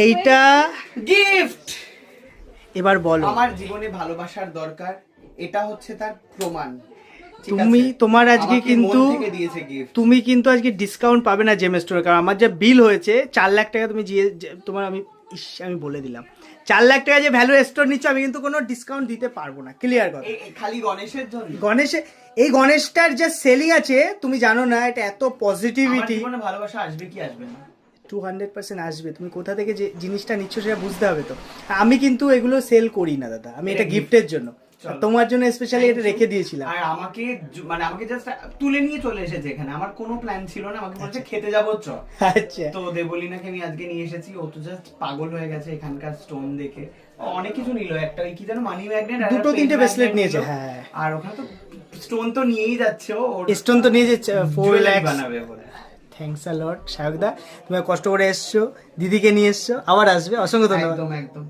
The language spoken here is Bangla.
এইটা গিফট। এবার বলো, আমার জীবনে ভালোবাসার দরকার, এটা হচ্ছে তার প্রমাণ। তুমি তোমার আজকে কিন্তু তুমি কিন্তু আজকে ডিসকাউন্ট পাবে না জেম স্টোরে, কারণ আমার যে বিল হয়েছে 4 লাখ টাকা, তুমি তোমার আমি বলে দিলাম 4 লাখ টাকা যে ভ্যালু স্টোর নিচ্ছ, আমি কিন্তু কোনো ডিসকাউন্ট দিতে পারবো না, ক্লিয়ার কথা। খালি গণেশের জন্য? এই গণেশটার যে সেলিং আছে তুমি জানো না, এটা এত পজিটিভিটি। জীবনে ভালোবাসা আসবে কি আসবে না? 200% আসবে। তুমি কোথা থেকে যে জিনিসটা নিচ্ছ সেটা বুঝতে হবে তো। আমি কিন্তু এগুলো সেল করি না দাদা, আমি এটা গিফটের জন্য, তোমার জন্য স্পেশালি এটা রেখে দিয়েছিলাম। আর আমাকে আমাকে জাস্ট তুলে নিয়ে চলে এসেছে এখানে, আমার কোনো প্ল্যান ছিল না। আমাকে বলছে খেতে যাবো চ। আচ্ছা, তো দেবলিনাকে আমি আজকে নিয়ে এসেছি, ও তো জাস্ট পাগল হয়ে গেছে এখানকার স্টোন দেখে। অনেক কিছু নিল, একটা কি যেন মানি ম্যাগনেট, দুটো তিনটে ব্রেসলেট নিয়েছে। হ্যাঁ, আর ওখানে তো স্টোন তো নিয়েই যাচ্ছে, ও স্টোন তো নিয়ে যাচ্ছে 4 লাখ বানাবে বলে। থ্যাঙ্কস আ লট সায়কদা, তুমি কষ্ট করে এসছো, দিদিকে নিয়ে এসছো, আবার আসবে, অসংখ্য ধন্যবাদ। একদম একদম।